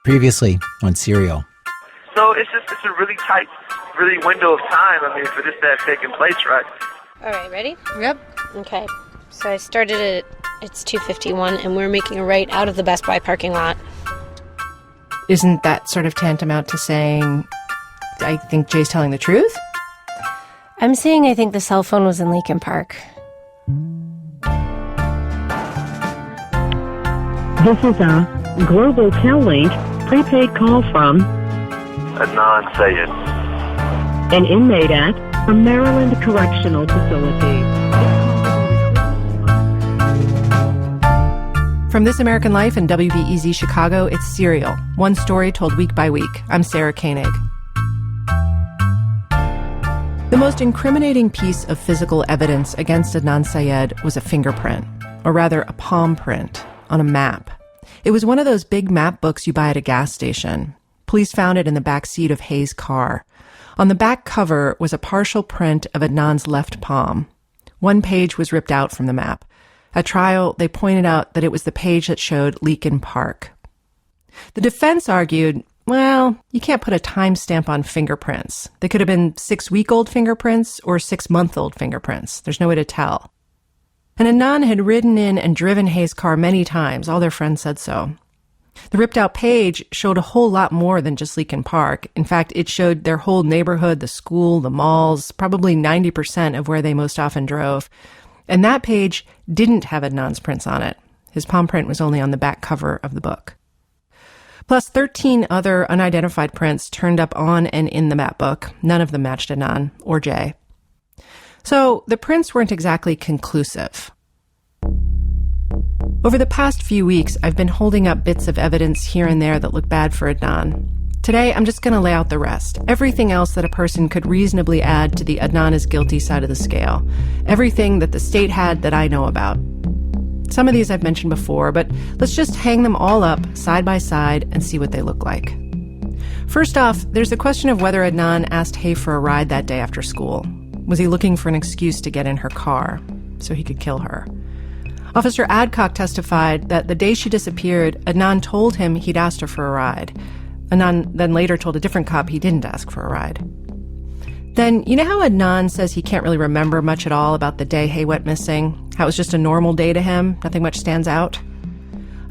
Previously on Serial. So it's a really tight, really window of time, for this to have taken place, right? All right, ready? Yep. Okay. So I started it's 2:51, and we're making a right out of the Best Buy parking lot. Isn't that sort of tantamount to saying, I think Jay's telling the truth? I'm saying I think the cell phone was in Lincoln Park. This is a Global Tel-Link prepaid call from Adnan Syed, an inmate at a Maryland Correctional Facility. From This American Life and WBEZ Chicago, it's Serial, one story told week by week. I'm Sarah Koenig. The most incriminating piece of physical evidence against Adnan Syed was a fingerprint, or rather a palm print, on a map. It was one of those big map books you buy at a gas station. Police found it in the back seat of Hayes' car. On the back cover was a partial print of Adnan's left palm. One page was ripped out from the map. At trial, they pointed out that it was the page that showed Lincoln Park. The defense argued, well, you can't put a timestamp on fingerprints. They could have been 6-week-old fingerprints or 6-month-old fingerprints. There's no way to tell. And Adnan had ridden in and driven Hayes' car many times. All their friends said so. The ripped-out page showed a whole lot more than just Lincoln Park. In fact, it showed their whole neighborhood, the school, the malls, probably 90% of where they most often drove. And that page didn't have Adnan's prints on it. His palm print was only on the back cover of the book. Plus 13 other unidentified prints turned up on and in the map book. None of them matched Adnan or Jay. So the prints weren't exactly conclusive. Over the past few weeks, I've been holding up bits of evidence here and there that look bad for Adnan. Today, I'm just going to lay out the rest. Everything else that a person could reasonably add to the Adnan is guilty side of the scale. Everything that the state had that I know about. Some of these I've mentioned before, but let's just hang them all up side by side and see what they look like. First off, there's the question of whether Adnan asked Hay for a ride that day after school. Was he looking for an excuse to get in her car so he could kill her? Officer Adcock testified that the day she disappeared, Adnan told him he'd asked her for a ride. Adnan then later told a different cop he didn't ask for a ride. Then, you know how Adnan says he can't really remember much at all about the day Hay went missing? How it was just a normal day to him? Nothing much stands out?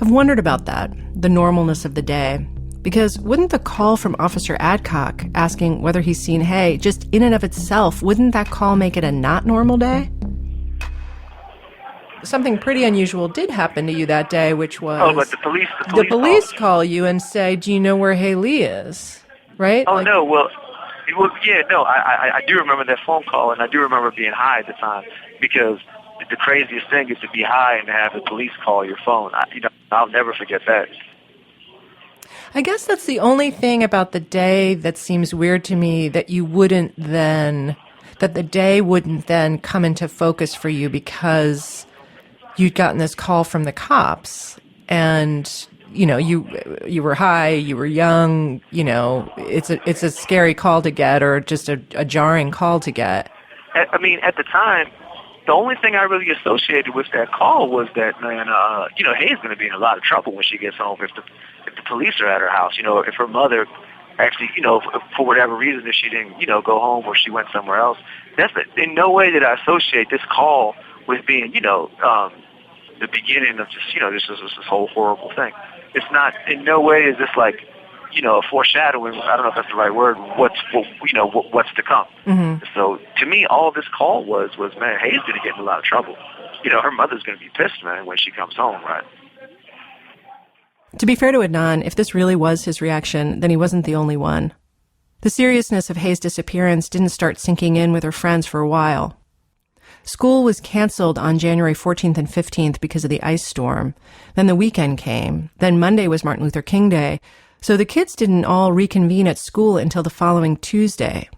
I've wondered about that, the normalness of the day. Because wouldn't the call from Officer Adcock asking whether he's seen Hay, just in and of itself, wouldn't that call make it a not normal day? Something pretty unusual did happen to you that day, which was... Oh, but the police call you and say, do you know where Haley is? Right? Oh, no, I do remember that phone call, and I do remember being high at the time, because the craziest thing is to be high and to have the police call your phone. I'll never forget that. I guess that's the only thing about the day that seems weird to me, that the day wouldn't then come into focus for you because you'd gotten this call from the cops and, you were high, you were young, it's a scary call to get, or just a jarring call to get. At the time, the only thing I really associated with that call was that, man, Hayes going to be in a lot of trouble when she gets home if the police are at her house. If her mother actually, for whatever reason, if she didn't, go home or she went somewhere else, in no way did I associate this call with being, the beginning of just, this whole horrible thing. It's not, in no way is this like, a foreshadowing, I don't know if that's the right word, what's to come. Mm-hmm. So to me, all this call was, man, Hayes going to get in a lot of trouble. Her mother's going to be pissed, man, when she comes home, right? To be fair to Adnan, if this really was his reaction, then he wasn't the only one. The seriousness of Hayes' disappearance didn't start sinking in with her friends for a while. School was canceled on January 14th and 15th because of the ice storm. Then the weekend came. Then Monday was Martin Luther King Day. So the kids didn't all reconvene at school until the following Tuesday.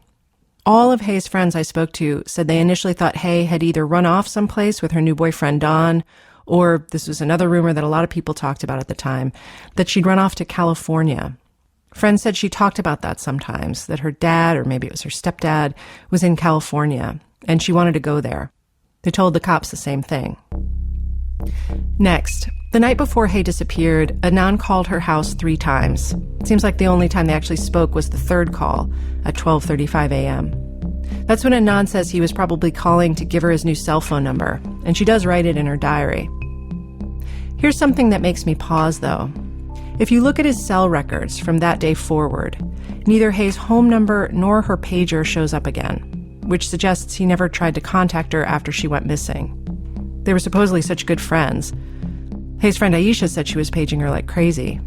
All of Hayes' friends I spoke to said they initially thought Hay had either run off someplace with her new boyfriend Don, or this was another rumor that a lot of people talked about at the time, that she'd run off to California. Friends said she talked about that sometimes, that her dad, or maybe it was her stepdad, was in California, and she wanted to go there. They told the cops the same thing. Next, the night before Hay disappeared, Adnan called her house 3 times. It seems like the only time they actually spoke was the third call at 12:35 a.m. That's when Adnan says he was probably calling to give her his new cell phone number, and she does write it in her diary. Here's something that makes me pause, though. If you look at his cell records from that day forward, neither Hay's home number nor her pager shows up again, which suggests he never tried to contact her after she went missing. They were supposedly such good friends. Hay's friend Aisha said she was paging her like crazy.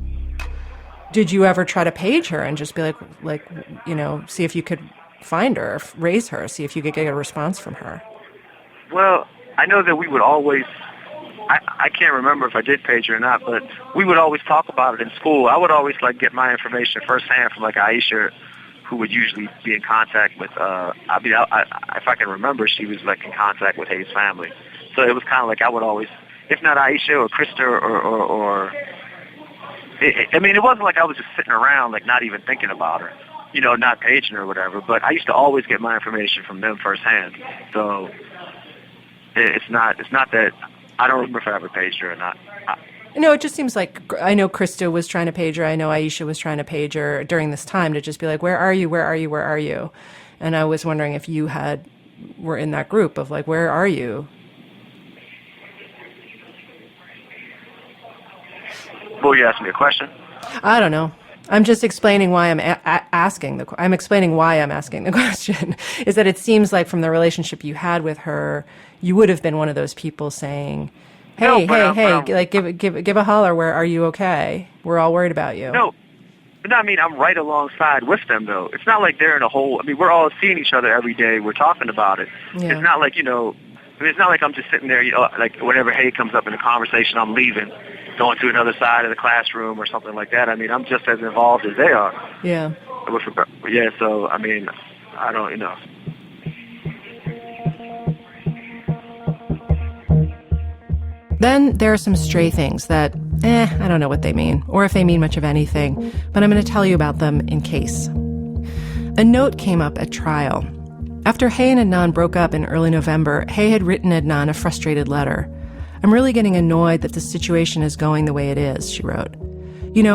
Did you ever try to page her and just be like, see if you could find her, raise her, see if you could get a response from her? Well, I know that we would always, I can't remember if I did page her or not, but we would always talk about it in school. I would always get my information firsthand from Aisha, who would usually be in contact with, if I can remember, she was in contact with Hay's family. So it was kind of I would always, if not Aisha or Krista or it wasn't I was just sitting around not even thinking about her, not paging her or whatever, but I used to always get my information from them firsthand. So it's not that, I don't remember if I ever paged her or not. No, it just seems like, I know Krista was trying to page her, I know Aisha was trying to page her during this time to just be where are you, where are you, where are you? And I was wondering if you were in that group of where are you? Well, you asked me a question? I don't know. I'm just explaining why I'm asking I'm explaining why I'm asking the question. Is that it seems like from the relationship you had with her, you would have been one of those people saying, "Hey, give a holler. Where are you? Okay? We're all worried about you." No, I'm right alongside with them though. It's not like they're in a whole. We're all seeing each other every day. We're talking about it. Yeah. It's not it's not like I'm just sitting there. Whenever Hay comes up in a conversation, I'm leaving, going to another side of the classroom or something like that. I'm just as involved as they are. Yeah. Yeah, so, I don't, Then there are some stray things that, I don't know what they mean, or if they mean much of anything, but I'm going to tell you about them in case. A note came up at trial. After Hay and Adnan broke up in early November, Hay had written Adnan a frustrated letter. "I'm really getting annoyed that the situation is going the way it is," she wrote.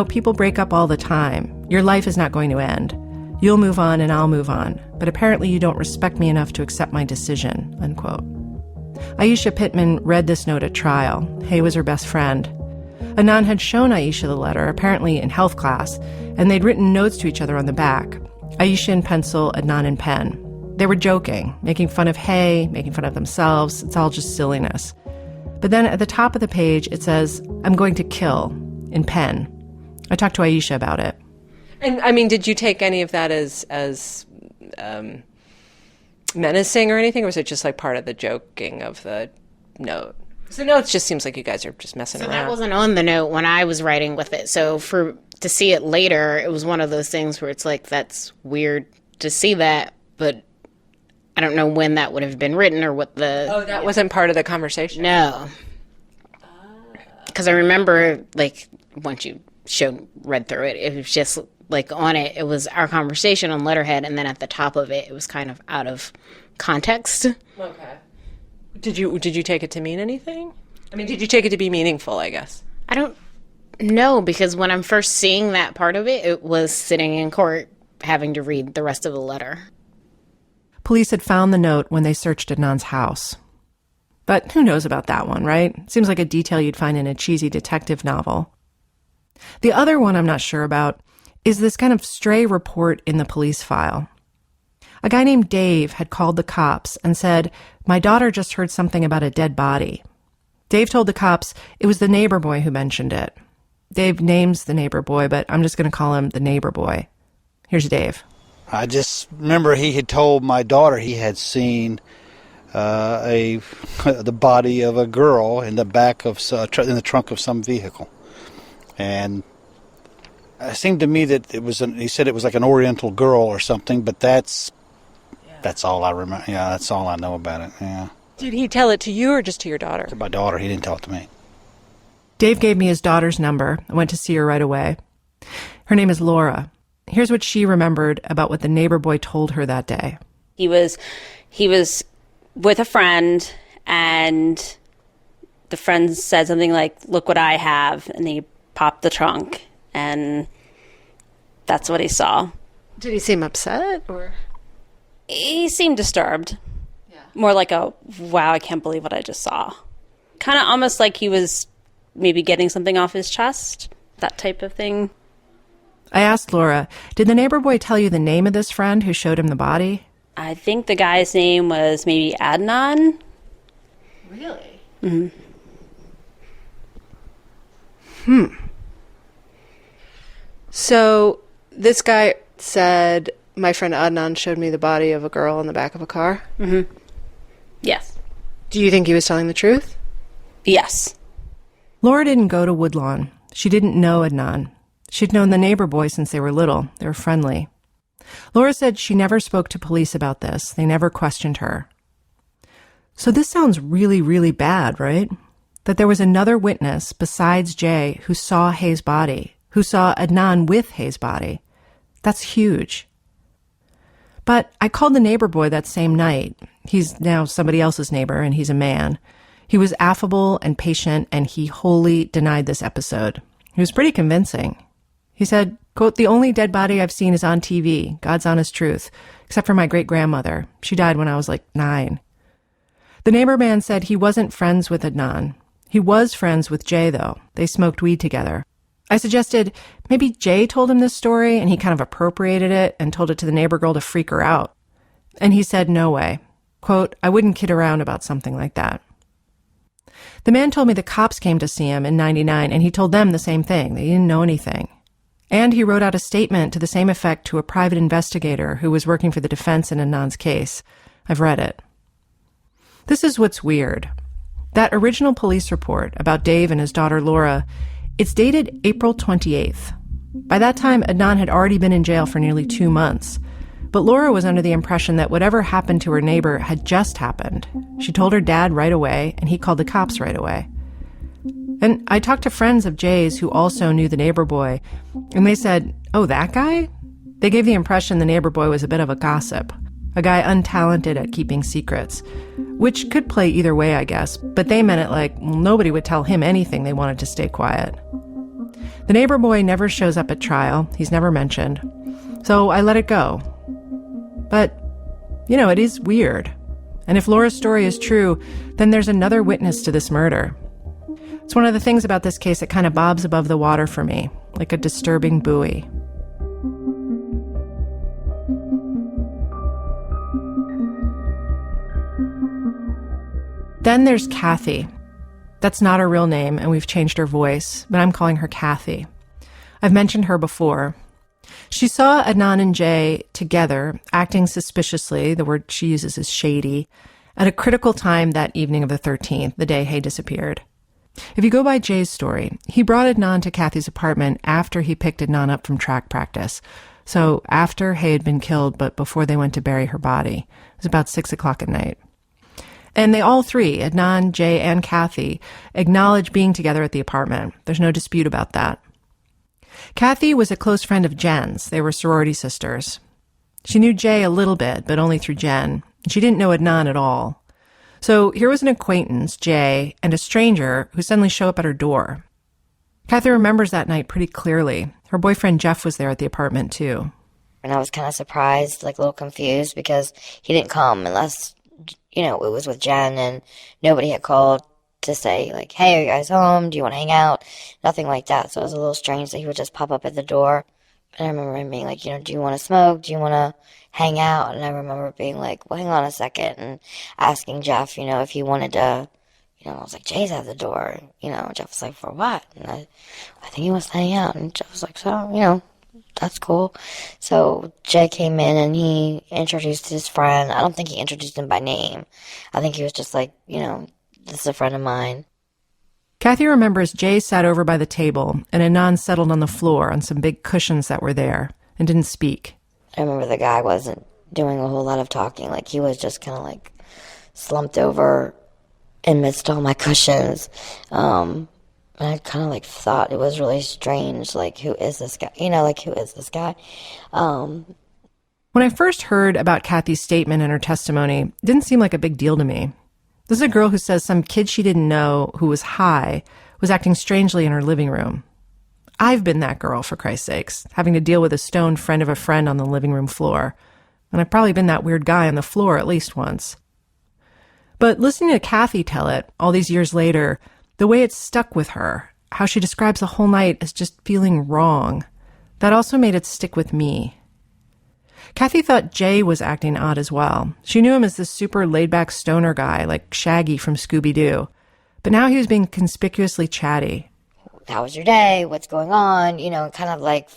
"People break up all the time. Your life is not going to end. You'll move on and I'll move on. But apparently you don't respect me enough to accept my decision," unquote. Aisha Pittman read this note at trial. Hay was her best friend. Adnan had shown Aisha the letter, apparently in health class, and they'd written notes to each other on the back. Aisha in pencil, Adnan in pen. They were joking, making fun of Hay, making fun of themselves. It's all just silliness. But then at the top of the page, it says, "I'm going to kill," in pen. I talked to Aisha about it. And, did you take any of that as menacing or anything, or was it just part of the joking of the note? So no, it just seems like you guys are just messing around. So that wasn't on the note when I was writing with it. So to see it later, it was one of those things where it's that's weird to see that, but I don't know when that would have been written or what the... Oh, that wasn't part of the conversation? No. Because I remember, once you read through it, it was just, on it, it was our conversation on letterhead, and then at the top of it, it was kind of out of context. Okay. Did you take it to mean anything? Did you take it to be meaningful, I guess? I don't know, because when I'm first seeing that part of it, it was sitting in court having to read the rest of the letter. Police had found the note when they searched Adnan's house. But who knows about that one, right? Seems like a detail you'd find in a cheesy detective novel. The other one I'm not sure about is this kind of stray report in the police file. A guy named Dave had called the cops and said, "My daughter just heard something about a dead body." Dave told the cops it was the neighbor boy who mentioned it. Dave names the neighbor boy, but I'm just going to call him the neighbor boy. Here's Dave. I just remember he had told my daughter he had seen the body of a girl in the back of in the trunk of some vehicle, and it seemed to me that it was. He said it was like an Oriental girl or something, but that's all I remember. Yeah, that's all I know about it. Yeah. Did he tell it to you or just to your daughter? To my daughter. He didn't tell it to me. Dave gave me his daughter's number. I went to see her right away. Her name is Laura. Here's what she remembered about what the neighbor boy told her that day. He was with a friend, and the friend said something like, "Look what I have," and he popped the trunk, and that's what he saw. Did he seem upset, or? He seemed disturbed. Yeah. More like a, wow, I can't believe what I just saw. Kind of almost like he was maybe getting something off his chest, that type of thing. I asked Laura, did the neighbor boy tell you the name of this friend who showed him the body? I think the guy's name was maybe Adnan. Really? Mm-hmm. So this guy said, my friend Adnan showed me the body of a girl in the back of a car? Mm-hmm. Yes. Do you think he was telling the truth? Yes. Laura didn't go to Woodlawn. She didn't know Adnan. She'd known the neighbor boy since they were little. They were friendly. Laura said she never spoke to police about this. They never questioned her. So this sounds really, really bad, right? That there was another witness besides Jay who saw Hayes' body, who saw Adnan with Hayes' body. That's huge. But I called the neighbor boy that same night. He's now somebody else's neighbor, and he's a man. He was affable and patient, and he wholly denied this episode. He was pretty convincing. He said, quote, "The only dead body I've seen is on TV, God's honest truth, except for my great-grandmother. She died when I was like 9. The neighbor man said he wasn't friends with Adnan. He was friends with Jay, though. They smoked weed together. I suggested maybe Jay told him this story and he kind of appropriated it and told it to the neighbor girl to freak her out. And he said, no way. Quote, "I wouldn't kid around about something like that." The man told me the cops came to see him in '99 and he told them the same thing. They didn't know anything. And he wrote out a statement to the same effect to a private investigator who was working for the defense in Adnan's case. I've read it. This is what's weird. That original police report about Dave and his daughter Laura, it's dated April 28th. By that time, Adnan had already been in jail for nearly 2 months. But Laura was under the impression that whatever happened to her neighbor had just happened. She told her dad right away, and he called the cops right away. And I talked to friends of Jay's who also knew the neighbor boy, and they said, oh, that guy? They gave the impression the neighbor boy was a bit of a gossip, a guy untalented at keeping secrets, which could play either way, I guess, but they meant it like, well, nobody would tell him anything. They wanted to stay quiet. The neighbor boy never shows up at trial. He's never mentioned. So I let it go. But, you know, it is weird. And if Laura's story is true, then there's another witness to this murder. It's one of the things about this case that kind of bobs above the water for me, like a disturbing buoy. Then there's Kathy. That's not her real name, and we've changed her voice, but I'm calling her Kathy. I've mentioned her before. She saw Adnan and Jay together, acting suspiciously, the word she uses is shady, at a critical time that evening of the 13th, the day Hay disappeared. If you go by Jay's story, he brought Adnan to Kathy's apartment after he picked Adnan up from track practice. So after Hay had been killed, but before they went to bury her body. It was about 6 o'clock at night. And they all three, Adnan, Jay, and Kathy, acknowledge being together at the apartment. There's no dispute about that. Kathy was a close friend of Jen's. They were sorority sisters. She knew Jay a little bit, but only through Jen. She didn't know Adnan at all. So here was an acquaintance, Jay, and a stranger who suddenly show up at her door. Kathy remembers that night pretty clearly. Her boyfriend Jeff was there at the apartment, too. And I was kind of surprised, like a little confused, because he didn't come unless, you know, it was with Jen, and nobody had called to say, like, hey, are you guys home? Do you want to hang out? Nothing like that. So it was a little strange that he would just pop up at the door. And I remember him being like, you know, do you want to smoke? Do you want to hang out? And I remember being like, well, hang on a second, and asking Jeff, you know, if he wanted to, you know, I was like, Jay's at the door. You know, Jeff was like, for what? And I think he wants to hang out. And Jeff was like, so, you know, that's cool. So Jay came in and he introduced his friend. I don't think he introduced him by name. I think he was just like, you know, this is a friend of mine. Kathy remembers Jay sat over by the table and Adnan settled on the floor on some big cushions that were there and didn't speak. I remember the guy wasn't doing a whole lot of talking. Like, he was just kind of like slumped over amidst all my cushions. And I kind of like thought it was really strange. Like, who is this guy? You know, like, who is this guy? When I first heard about Kathy's statement and her testimony, it didn't seem like a big deal to me. This is a girl who says some kid she didn't know who was high was acting strangely in her living room. I've been that girl, for Christ's sakes, having to deal with a stoned friend of a friend on the living room floor. And I've probably been that weird guy on the floor at least once. But listening to Kathy tell it, all these years later, the way it stuck with her, how she describes the whole night as just feeling wrong, that also made it stick with me. Kathy thought Jay was acting odd as well. She knew him as this super laid-back stoner guy, like Shaggy from Scooby-Doo. But now he was being conspicuously chatty. How was your day? What's going on? Kind of like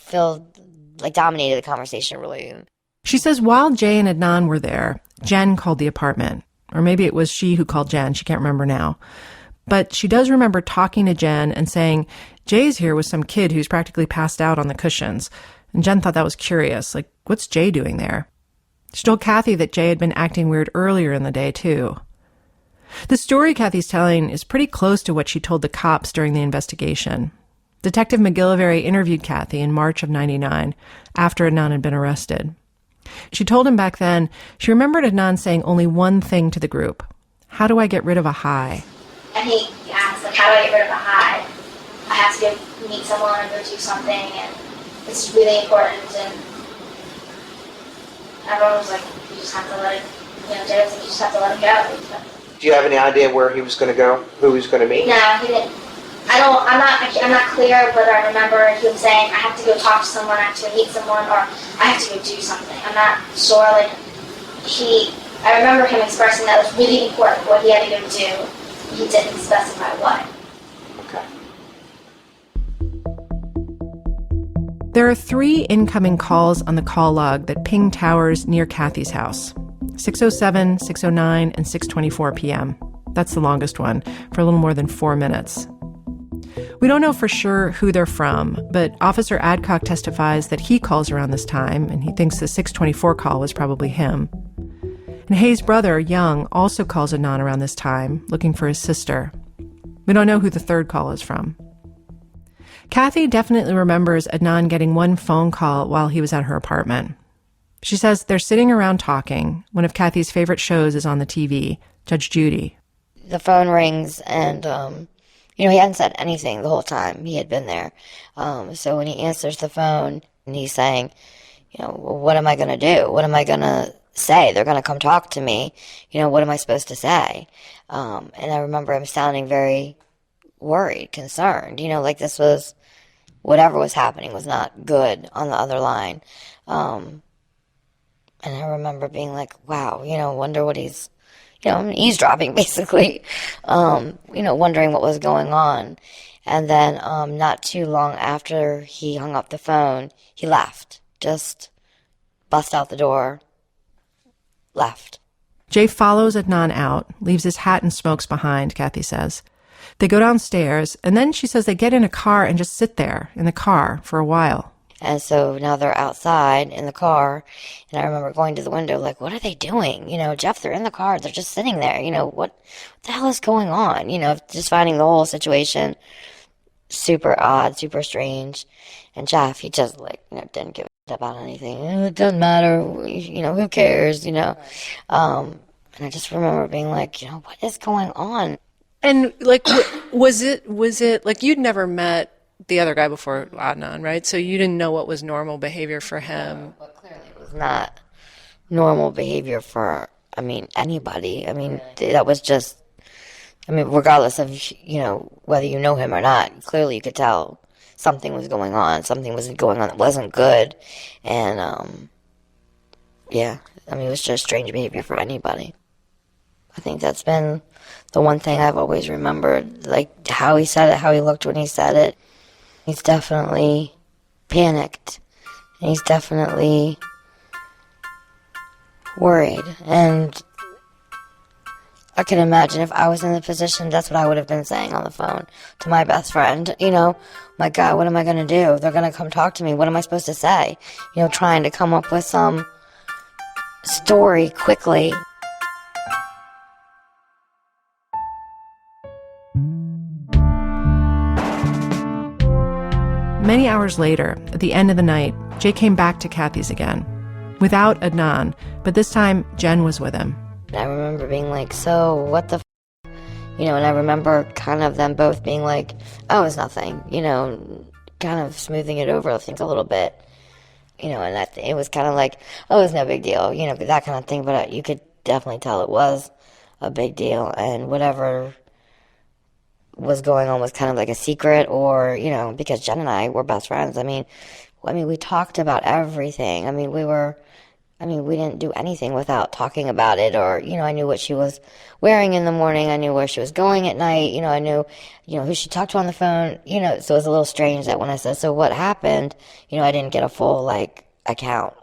dominated the conversation really. She says while Jay and Adnan were there, Jen called the apartment. Or maybe it was she who called Jen. She can't remember now. But she does remember talking to Jen and saying, Jay's here with some kid who's practically passed out on the cushions. And Jen thought that was curious. Like, what's Jay doing there? She told Kathy that Jay had been acting weird earlier in the day, too. The story Kathy's telling is pretty close to what she told the cops during the investigation. Detective McGillivray interviewed Kathy in March of '99, after Adnan had been arrested. She told him back then she remembered Adnan saying only one thing to the group. How do I get rid of a high? And he asked, how do I get rid of a high? I have to go meet someone and go do something, and it's really important. And everyone was like, you just have to let it, Jay was like, you just have to let it go. Do you have any idea where he was going to go? Who he was going to meet? No, he didn't. I'm not clear whether I remember him saying I have to go talk to someone, I have to go meet someone, or I have to go do something. I'm not sure. I remember him expressing that it was really important what he had to go do. He didn't specify what. Okay. There are 3 incoming calls on the call log that ping towers near Kathy's house. 6:07, 6:09, and 6:24 p.m. That's the longest one, for a little more than 4 minutes. We don't know for sure who they're from, but Officer Adcock testifies that he calls around this time, and he thinks the 6:24 call was probably him. And Hayes' brother, Young, also calls Adnan around this time, looking for his sister. We don't know who the third call is from. Kathy definitely remembers Adnan getting one phone call while he was at her apartment. She says they're sitting around talking. One of Kathy's favorite shows is on the TV, Judge Judy. The phone rings and, he hadn't said anything the whole time he had been there. So when he answers the phone and he's saying, well, what am I going to do? What am I going to say? They're going to come talk to me. What am I supposed to say? And I remember him sounding very worried, concerned, like this was, whatever was happening was not good on the other line. And I remember being like, wow, wonder what he's, eavesdropping basically, wondering what was going on. And then not too long after he hung up the phone, he left, just bust out the door, left. Jay follows Adnan out, leaves his hat and smokes behind, Kathy says. They go downstairs, and then she says they get in a car and just sit there in the car for a while. And so now they're outside in the car, and I remember going to the window like, what are they doing? Jeff, they're in the car, they're just sitting there. What the hell is going on? Just finding the whole situation super odd, super strange. And Jeff, he just didn't give a shit about anything. It doesn't matter, who cares, And I just remember being like, what is going on? And was it like you'd never met the other guy before Adnan, right? So you didn't know what was normal behavior for him. Well, clearly it was not normal behavior for, anybody. That was just, regardless of, whether you know him or not, clearly you could tell something was going on. Something was going on that wasn't good. And, it was just strange behavior for anybody. I think that's been the one thing I've always remembered, like how he said it, how he looked when he said it. He's definitely panicked. And he's definitely worried. And I can imagine if I was in the position, that's what I would have been saying on the phone to my best friend. My God, what am I going to do? They're going to come talk to me. What am I supposed to say? Trying to come up with some story quickly. Many hours later, at the end of the night, Jay came back to Kathy's again. Without Adnan, but this time Jen was with him. I remember being like, so what the And I remember kind of them both being like, oh, it's nothing, kind of smoothing it over things a little bit, and it was kind of like, oh, it's no big deal, that kind of thing, but you could definitely tell it was a big deal, and whatever was going on was kind of like a secret, or, because Jen and I were best friends. I mean, we talked about everything. We didn't do anything without talking about it, or, I knew what she was wearing in the morning. I knew where she was going at night. I knew, who she talked to on the phone, so it was a little strange that when I said, so what happened, I didn't get a full, account.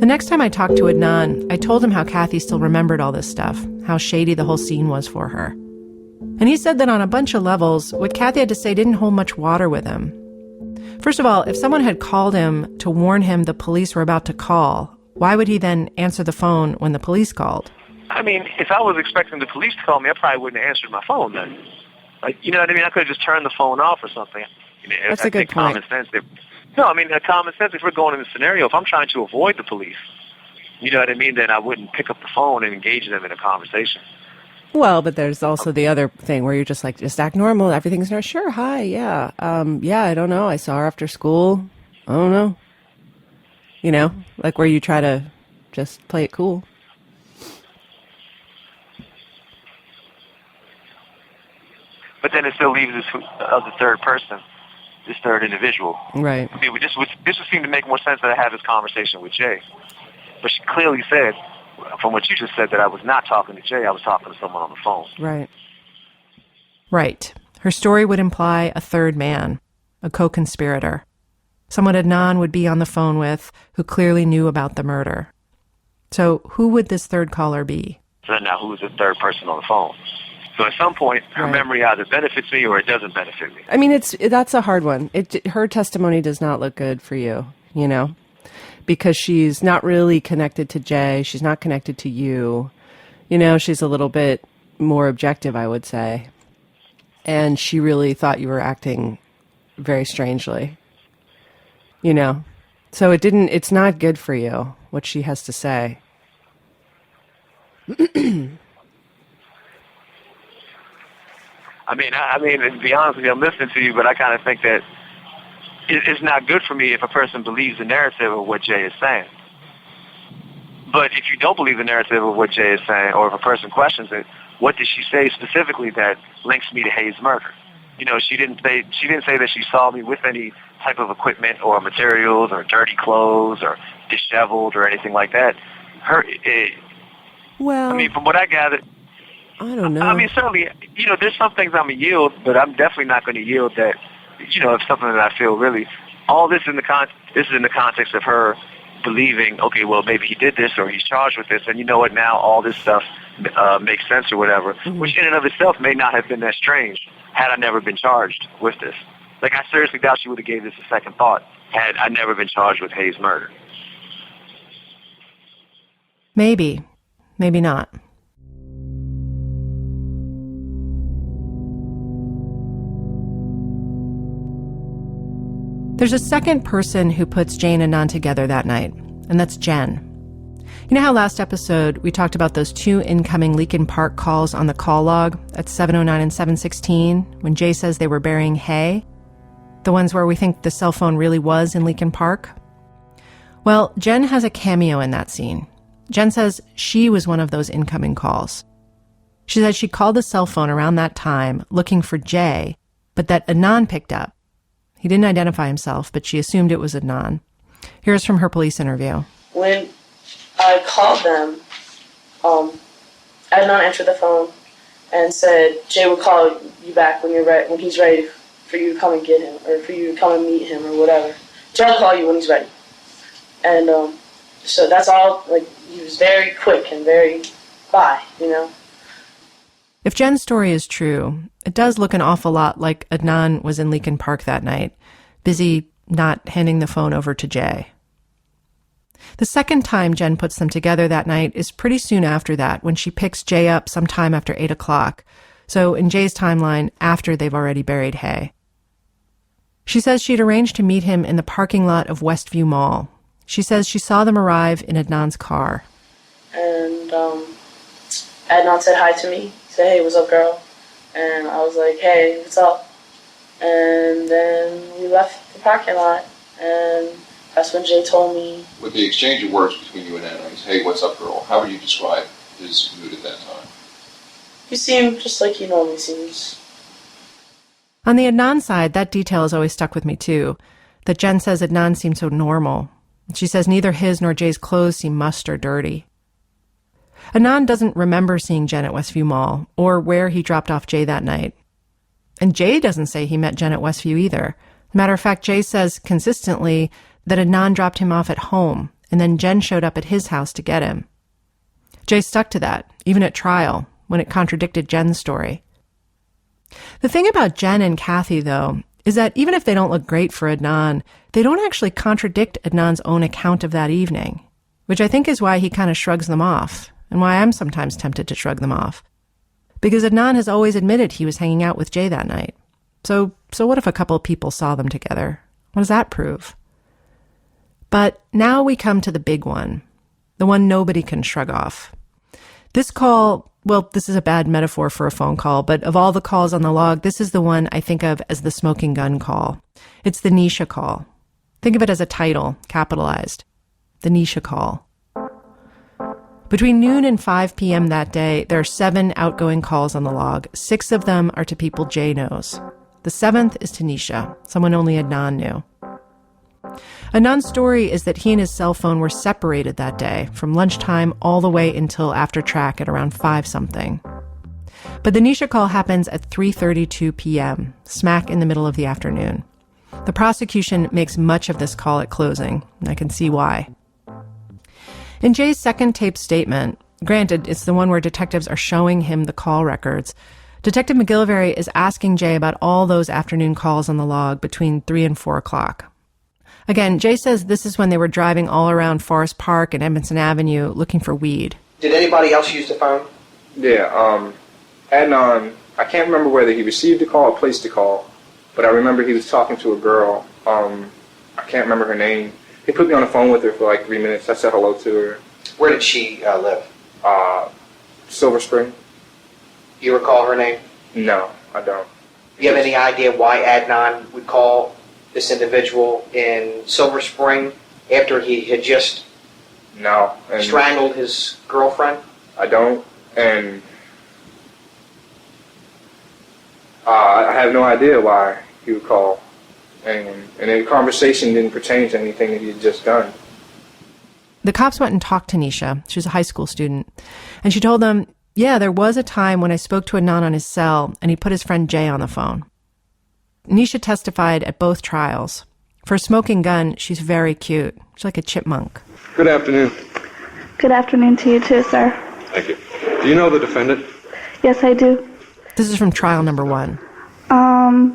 The next time I talked to Adnan, I told him how Kathy still remembered all this stuff, how shady the whole scene was for her. And he said that on a bunch of levels, what Kathy had to say didn't hold much water with him. First of all, if someone had called him to warn him the police were about to call, why would he then answer the phone when the police called? I mean, if I was expecting the police to call me, I probably wouldn't have answered my phone then. You know what I mean? I could have just turned the phone off or something. That's a good point. Common sense, if we're going in the scenario, if I'm trying to avoid the police, you know what I mean, then I wouldn't pick up the phone and engage them in a conversation. Well, but there's also the other thing where you're just like, just act normal. Everything's normal. Sure. Hi. Yeah. I don't know. I saw her after school. I don't know. Where you try to just play it cool. But then it still leaves this other third person, this third individual. Right. I mean, this would seem to make more sense that I had this conversation with Jay. But she clearly said, from what you just said, that I was not talking to Jay, I was talking to someone on the phone. Right. Right. Her story would imply a third man, a co-conspirator, someone Adnan would be on the phone with who clearly knew about the murder. So who would this third caller be? So now who is the third person on the phone? So at some point, her memory either benefits me or it doesn't benefit me. I mean, that's a hard one. Her testimony does not look good for you, because she's not really connected to Jay. She's not connected to you. She's a little bit more objective, I would say. And she really thought you were acting very strangely, So it's not good for you, what she has to say. I mean, to be honest with you, I'm listening to you, but I kind of think that it's not good for me if a person believes the narrative of what Jay is saying. But if you don't believe the narrative of what Jay is saying, or if a person questions it, what did she say specifically that links me to Hayes' murder? She didn't say that she saw me with any type of equipment or materials or dirty clothes or disheveled or anything like that. From what I gathered, I don't know. I mean, certainly, there's some things I'm going to yield, but I'm definitely not going to yield that, if something that I feel really, all this this is in the context of her believing, okay, well, maybe he did this or he's charged with this, and you know what, now all this stuff makes sense or whatever, which in and of itself may not have been that strange had I never been charged with this. I seriously doubt she would have gave this a second thought had I never been charged with Hayes' murder. Maybe. Maybe not. There's a second person who puts Jane and Adnan together that night, and that's Jen. You know how last episode we talked about those two incoming Leakin Park calls on the call log at 7:09 and 7:16 when Jay says they were burying hay? The ones where we think the cell phone really was in Leakin Park? Well, Jen has a cameo in that scene. Jen says she was one of those incoming calls. She said she called the cell phone around that time looking for Jay, but that Adnan picked up. He didn't identify himself, but she assumed it was Adnan. Here's from her police interview. When I called them, Adnan answered the phone and said, Jay will call you back when he's ready for you to come and get him, or for you to come and meet him, or whatever. Jay will call you when he's ready. And so that's all, he was very quick and very bye, If Jen's story is true, it does look an awful lot like Adnan was in Leakin Park that night, busy not handing the phone over to Jay. The second time Jen puts them together that night is pretty soon after that, when she picks Jay up sometime after 8 o'clock, so in Jay's timeline, after they've already buried hay. She says she'd arranged to meet him in the parking lot of Westview Mall. She says she saw them arrive in Adnan's car. And Adnan said hi to me. He said, "Hey, what's up, girl?" And I was like, "Hey, what's up?" And then we left the parking lot, and that's when Jay told me. With the exchange of words between you and Adnan, "Hey, what's up, girl?" How would you describe his mood at that time? He seemed just like he normally seems. On the Adnan side, that detail has always stuck with me too, that Jen says Adnan seemed so normal. She says neither his nor Jay's clothes seem mussed or dirty. Adnan doesn't remember seeing Jen at Westview Mall or where he dropped off Jay that night. And Jay doesn't say he met Jen at Westview either. Matter of fact, Jay says consistently that Adnan dropped him off at home and then Jen showed up at his house to get him. Jay stuck to that, even at trial, when it contradicted Jen's story. The thing about Jen and Kathy, though, is that even if they don't look great for Adnan, they don't actually contradict Adnan's own account of that evening, which I think is why he kind of shrugs them off, and why I'm sometimes tempted to shrug them off. Because Adnan has always admitted he was hanging out with Jay that night. So what if a couple of people saw them together? What does that prove? But now we come to the big one, the one nobody can shrug off. This call, well, this is a bad metaphor for a phone call, but of all the calls on the log, this is the one I think of as the smoking gun call. It's the Nisha call. Think of it as a title, capitalized. The Nisha call. Between noon and 5 p.m. that day, there are 7 outgoing calls on the log. 6 of them are to people Jay knows. The 7th is to Nisha, someone only Adnan knew. Adnan's story is that he and his cell phone were separated that day, from lunchtime all the way until after track at around 5-something. But the Nisha call happens at 3:32 p.m., smack in the middle of the afternoon. The prosecution makes much of this call at closing, and I can see why. In Jay's second taped statement, granted, it's the one where detectives are showing him the call records, Detective McGillivray is asking Jay about all those afternoon calls on the log between 3 and 4 o'clock. Again, Jay says this is when they were driving all around Forest Park and Edmondson Avenue looking for weed. Did anybody else use the phone? Yeah, Adnan, I can't remember whether he received a call or placed a call, but I remember he was talking to a girl. I can't remember her name. He put me on the phone with her for like 3 minutes. I said hello to her. Where did she live? Silver Spring. Do you recall her name? No, I don't. Do you have any idea why Adnan would call this individual in Silver Spring after he had just strangled his girlfriend? I don't, and I have no idea why he would call anyone. And the conversation didn't pertain to anything that he had just done. The cops went and talked to Nisha. She was a high school student. And she told them, yeah, there was a time when I spoke to Adnan on his cell and he put his friend Jay on the phone. Nisha testified at both trials. For a smoking gun, she's very cute. She's like a chipmunk. Good afternoon. Good afternoon to you too, sir. Thank you. Do you know the defendant? Yes, I do. This is from trial number 1.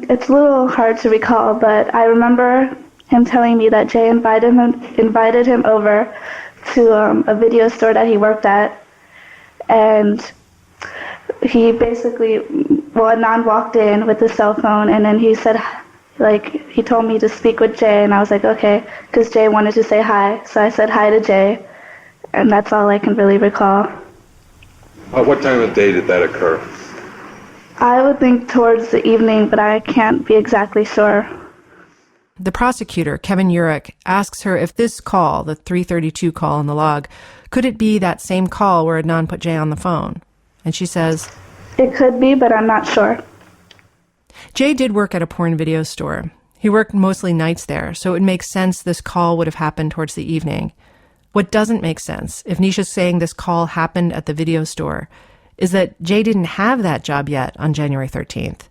It's a little hard to recall, but I remember him telling me that Jay invited him over to a video store that he worked at, and he basically, Adnan walked in with his cell phone, and then he said, he told me to speak with Jay, and I was like, okay, because Jay wanted to say hi, so I said hi to Jay, and that's all I can really recall. What time of day did that occur? I would think towards the evening, but I can't be exactly sure. The prosecutor, Kevin Urich, asks her if this call, the 3:32 call on the log, could it be that same call where Adnan put Jay on the phone? And she says, it could be, but I'm not sure. Jay did work at a porn video store. He worked mostly nights there, so it would make sense this call would have happened towards the evening. What doesn't make sense, if Nisha's saying this call happened at the video store, is that Jay didn't have that job yet on January 13th.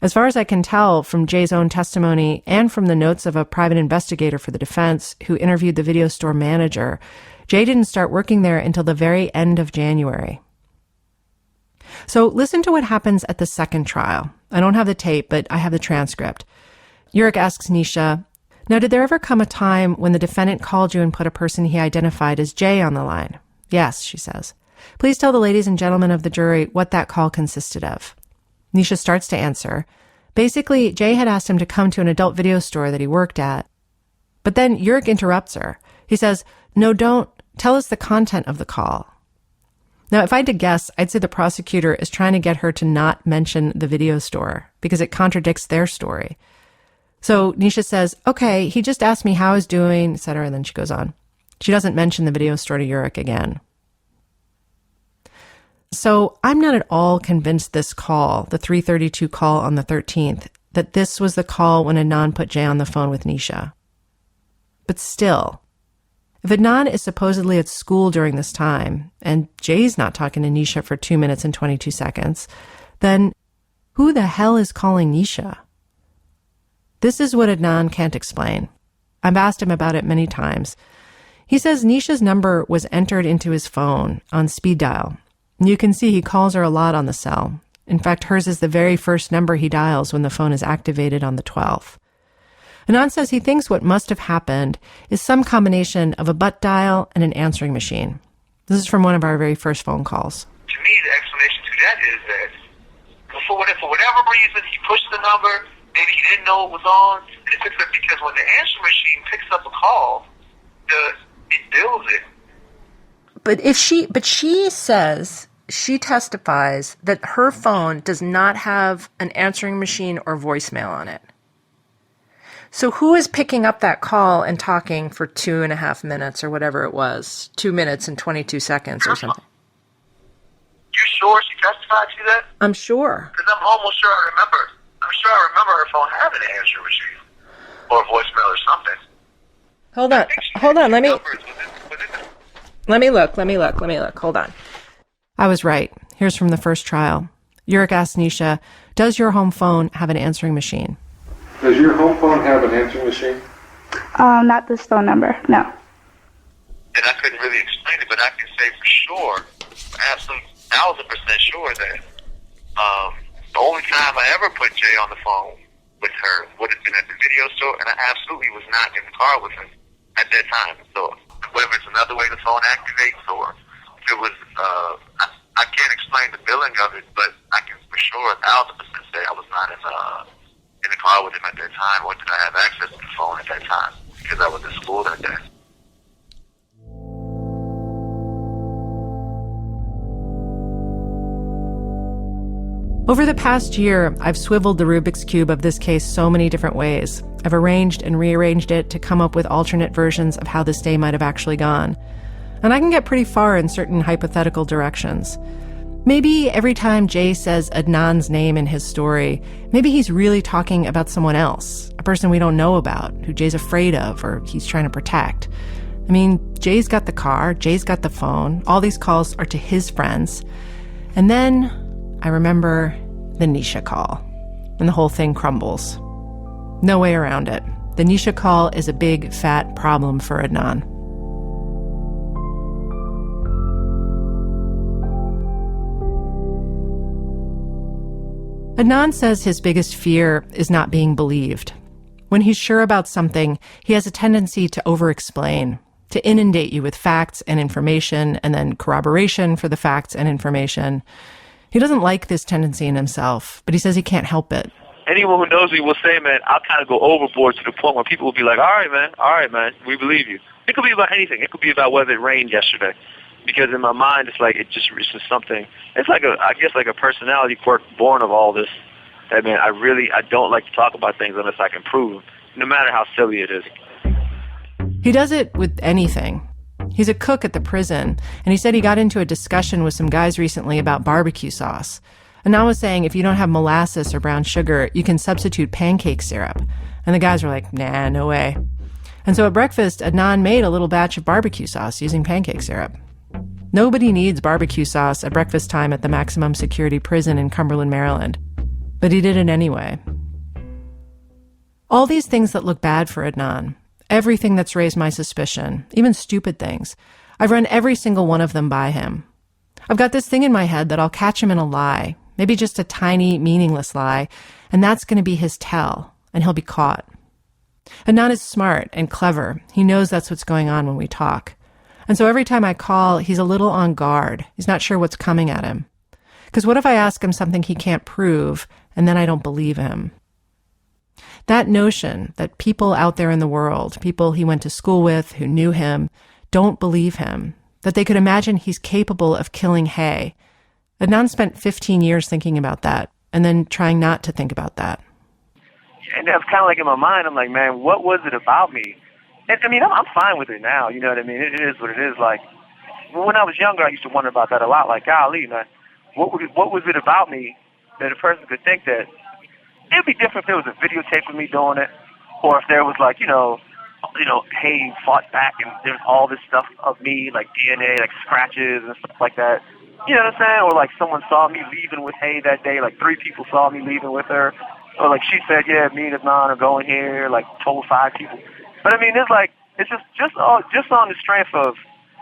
As far as I can tell from Jay's own testimony and from the notes of a private investigator for the defense who interviewed the video store manager, Jay didn't start working there until the very end of January. So listen to what happens at the second trial. I don't have the tape, but I have the transcript. Urich asks Nisha, now did there ever come a time when the defendant called you and put a person he identified as Jay on the line? Yes, she says. Please tell the ladies and gentlemen of the jury what that call consisted of. Nisha starts to answer. Basically, Jay had asked him to come to an adult video store that he worked at. But then Urich interrupts her. He says, no, don't. Tell us the content of the call. Now, if I had to guess, I'd say the prosecutor is trying to get her to not mention the video store because it contradicts their story. So Nisha says, okay, he just asked me how I was doing, etc. And then she goes on. She doesn't mention the video store to York again. So I'm not at all convinced this call, the 3:32 call on the 13th, that this was the call when Adnan put Jay on the phone with Nisha. But still, if Adnan is supposedly at school during this time, and Jay's not talking to Nisha for 2 minutes and 22 seconds, then who the hell is calling Nisha? This is what Adnan can't explain. I've asked him about it many times. He says Nisha's number was entered into his phone on speed dial. You can see he calls her a lot on the cell. In fact, hers is the very first number he dials when the phone is activated on the 12th. Adnan says he thinks what must have happened is some combination of a butt dial and an answering machine. This is from one of our very first phone calls. To me, the explanation to that is that for whatever reason, he pushed the number, maybe he didn't know it was on, and it picks up because when the answering machine picks up a call, it bills it. But she says, she testifies that her phone does not have an answering machine or voicemail on it. So who is picking up that call and talking for 2.5 minutes or whatever it was, 2 minutes and 22 seconds or something? You sure she testified to that? I'm sure. Because I'm almost sure I remember. I'm sure I remember her phone having an answering machine or a voicemail or something. Hold on. Let me look. Hold on. I was right. Here's from the first trial. York asked Nisha, does your home phone have an answering machine? Does your home phone have an answering machine? Not this phone number, no. And I couldn't really explain it, but I can say for sure, absolutely 1,000% sure that the only time I ever put Jay on the phone with her would have been at the video store, and I absolutely was not in the car with her at that time. So whether it's another way the phone activates or if it was, I can't explain the billing of it, but I can for sure 1,000% say I was not in the car with him at that time, or did I have access to the phone at that time because I was at school that day. Over the past year, I've swiveled the Rubik's Cube of this case so many different ways. I've arranged and rearranged it to come up with alternate versions of how this day might have actually gone. And I can get pretty far in certain hypothetical directions. Maybe every time Jay says Adnan's name in his story, maybe he's really talking about someone else, a person we don't know about, who Jay's afraid of or he's trying to protect. I mean, Jay's got the car, Jay's got the phone, all these calls are to his friends. And then I remember the Nisha call, and the whole thing crumbles. No way around it. The Nisha call is a big, fat problem for Adnan. Adnan says his biggest fear is not being believed. When he's sure about something, he has a tendency to over-explain, to inundate you with facts and information, and then corroboration for the facts and information. He doesn't like this tendency in himself, but he says he can't help it. Anyone who knows me will say, man, I'll kind of go overboard to the point where people will be like, all right, man, we believe you. It could be about anything. It could be about whether it rained yesterday. Because in my mind, it's like, it's just something. It's like a personality quirk born of all this. That, man, I don't like to talk about things unless I can prove them, no matter how silly it is. He does it with anything. He's a cook at the prison, and he said he got into a discussion with some guys recently about barbecue sauce. And I was saying if you don't have molasses or brown sugar, you can substitute pancake syrup. And the guys were like, nah, no way. And so at breakfast, Adnan made a little batch of barbecue sauce using pancake syrup. Nobody needs barbecue sauce at breakfast time at the maximum security prison in Cumberland, Maryland. But he did it anyway. All these things that look bad for Adnan, everything that's raised my suspicion, even stupid things, I've run every single one of them by him. I've got this thing in my head that I'll catch him in a lie, maybe just a tiny, meaningless lie, and that's going to be his tell, and he'll be caught. Adnan is smart and clever. He knows that's what's going on when we talk. And so every time I call, he's a little on guard. He's not sure what's coming at him. Because what if I ask him something he can't prove, and then I don't believe him? That notion that people out there in the world, people he went to school with, who knew him, don't believe him, that they could imagine he's capable of killing Hay. Adnan spent 15 years thinking about that and then trying not to think about that. And that's kind of like in my mind, I'm like, man, what was it about me? And, I mean, I'm fine with it now, you know what I mean? It is what it is. Like, when I was younger, I used to wonder about that a lot. Like, golly, man, what was it about me that a person could think that? It'd be different if there was a videotape of me doing it, or if there was like, Hay fought back and there's all this stuff of me, like DNA, like scratches and stuff like that. You know what I'm saying? Or like someone saw me leaving with Hay that day, like 3 people saw me leaving with her. Or like she said, yeah, me and Adnan are going here, like told 5 people. But I mean, it's just on the strength of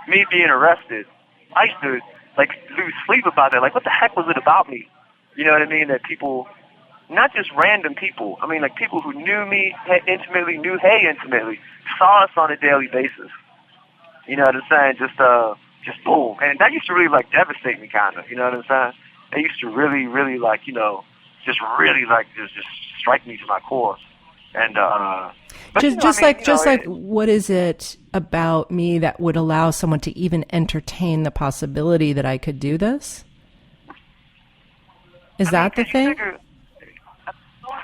me being arrested. I used to like lose sleep about that. Like, what the heck was it about me? You know what I mean? That people, not just random people, I mean like people who knew me intimately, knew Hay intimately, saw us on a daily basis. You know what I'm saying? Just boom. And that used to really like devastate me kind of, you know what I'm saying? It used to really, really like, just really like just strike me to my core. And what is it about me that would allow someone to even entertain the possibility that I could do this? Is that the thing?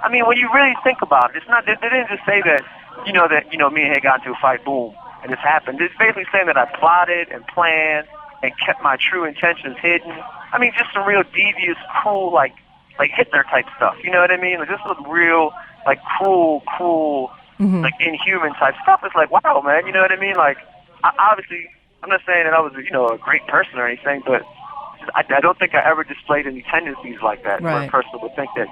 I mean, when you really think about it, it's not. They didn't just say that, me and Hay got into a fight, boom, and this happened. It's basically saying that I plotted and planned and kept my true intentions hidden. I mean, just some real devious, cruel, like Hitler type stuff. You know what I mean? Like, this was real, like cruel, like inhuman type stuff. It's like, wow, man. You know what I mean? Like, obviously, I'm not saying that I was, a great person or anything, but I don't think I ever displayed any tendencies like that. Right. Where a person would think that,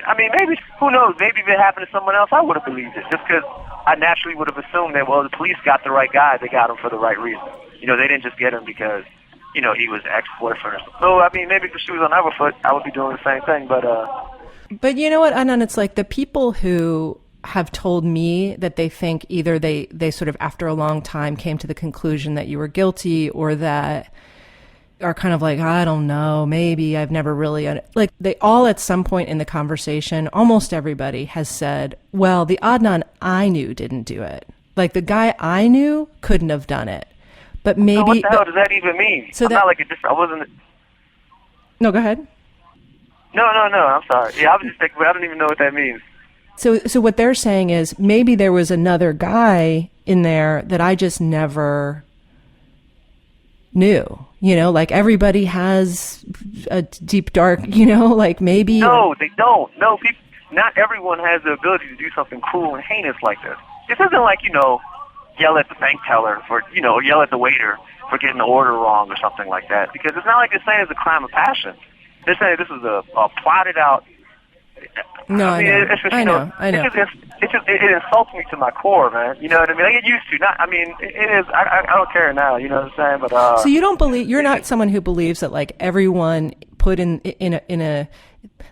I mean, maybe, who knows, maybe if it happened to someone else, I would have believed it. Just because I naturally would have assumed that, well, the police got the right guy, they got him for the right reason. They didn't just get him because, he was an ex-boyfriend or something. So, I mean, maybe if the shoe was on our foot, I would be doing the same thing, But you know what, Adnan, it's like the people who have told me that they think either they sort of after a long time came to the conclusion that you were guilty, or that are kind of like, I don't know, maybe I've never really, like they all at some point in the conversation, almost everybody has said, well, the Adnan I knew didn't do it. Like the guy I knew couldn't have done it. But maybe. So what the hell does that even mean? So I'm not like a different, I wasn't. No, go ahead. No, I'm sorry. Yeah, I was just thinking, but I don't even know what that means. So what they're saying is maybe there was another guy in there that I just never knew. Like everybody has a deep dark, like maybe. No, they don't. No, not everyone has the ability to do something cruel and heinous like this. This isn't like, yell at the bank teller for, yell at the waiter for getting the order wrong or something like that. Because it's not like they're saying it's a crime of passion. They're saying this is a plotted out. No, I know. It's just, I know. It insults me to my core, man. You know what I mean? Like it used to. It is. I don't care now. You know what I'm saying? But so you don't believe? You're not someone who believes that like everyone put in a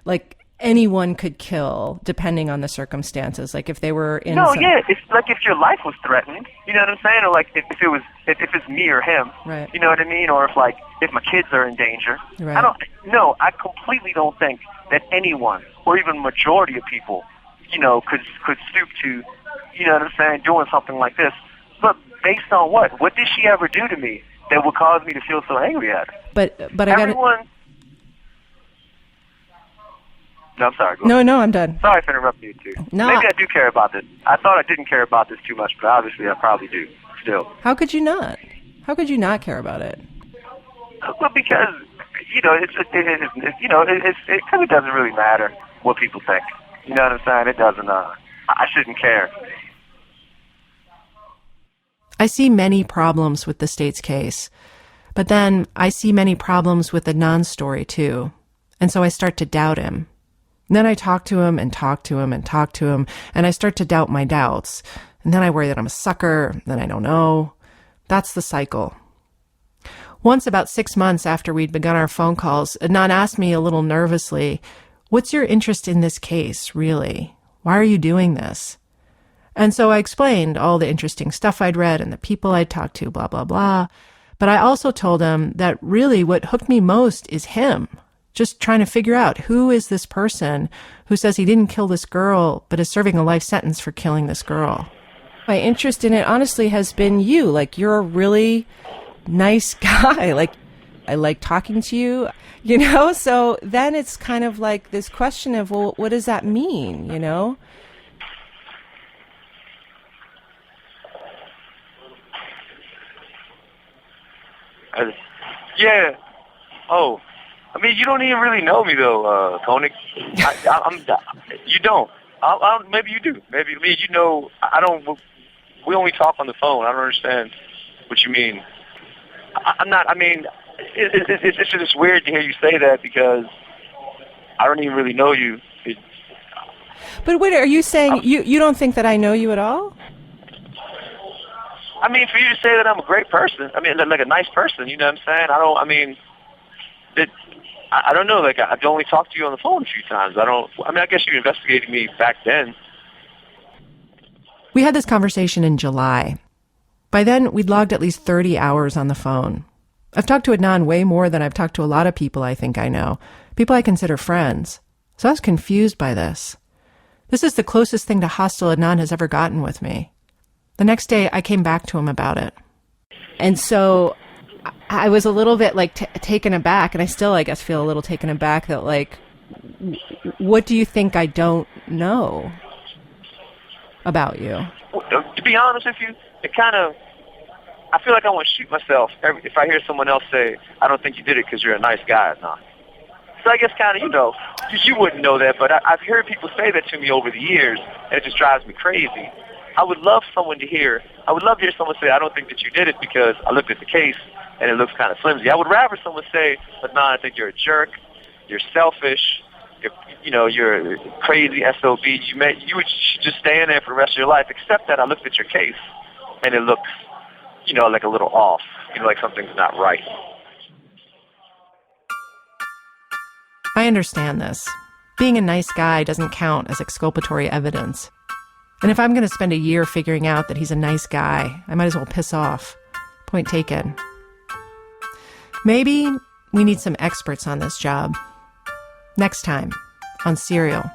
like anyone could kill depending on the circumstances. Like if they were in. No, yeah. It's like if your life was threatened. You know what I'm saying? Or like if it's me or him. Right. You know what I mean? Or if my kids are in danger. Right. I completely don't think that anyone, or even majority of people, could stoop to, you know what I'm saying, doing something like this. But based on what? What did she ever do to me that would cause me to feel so angry at her? But everyone. No, I'm sorry. No, I'm done. Sorry for interrupting you too. No. Maybe I do care about this. I thought I didn't care about this too much, but obviously I probably do still. How could you not? How could you not care about it? Well, because it kind of doesn't really matter what people think. You know what I'm saying? It doesn't. I shouldn't care. I see many problems with the state's case, but then I see many problems with Adnan's story too, and so I start to doubt him. And then I talk to him and talk to him and talk to him, and I start to doubt my doubts. And then I worry that I'm a sucker, then I don't know. That's the cycle. Once, about 6 months after we'd begun our phone calls, Adnan asked me a little nervously, "What's your interest in this case, really? Why are you doing this?" And so I explained all the interesting stuff I'd read and the people I'd talked to, blah, blah, blah. But I also told him that really what hooked me most is him. Just trying to figure out who is this person who says he didn't kill this girl, but is serving a life sentence for killing this girl. My interest in it honestly has been you. Like, you're a really nice guy. Like, I like talking to you, So then it's kind of like this question of, well, what does that mean, Yeah. Oh, I mean, you don't even really know me though, Koenig. You don't. Maybe you do. Maybe I mean, I don't. We only talk on the phone. I don't understand what you mean. I'm not. I mean, it's just weird to hear you say that because I don't even really know you. But wait, are you saying you don't think that I know you at all? I mean, for you to say that I'm a great person, I mean, like a nice person, you know what I'm saying? I don't know, like, I've only talked to you on the phone a few times. I guess you investigated me back then. We had this conversation in July. By then, we'd logged at least 30 hours on the phone. I've talked to Adnan way more than I've talked to a lot of people I think I know, people I consider friends. So I was confused by this. This is the closest thing to hostile Adnan has ever gotten with me. The next day, I came back to him about it. And so I was a little bit taken aback, and I still, I guess, feel a little taken aback that, what do you think I don't know about you? Well, to be honest with you, I feel like I want to shoot myself if I hear someone else say, I don't think you did it because you're a nice guy, Adnan. So I guess you wouldn't know that, but I've heard people say that to me over the years, and it just drives me crazy. I would love to hear someone say, I don't think that you did it because I looked at the case and it looks kind of flimsy. I would rather someone say, but no, I think you're a jerk, you're selfish, you're a crazy SOB. You should just stay in there for the rest of your life, except that I looked at your case and it looks, like a little off, like something's not right. I understand this. Being a nice guy doesn't count as exculpatory evidence. And if I'm going to spend a year figuring out that he's a nice guy, I might as well piss off. Point taken. Maybe we need some experts on this job. Next time on Serial.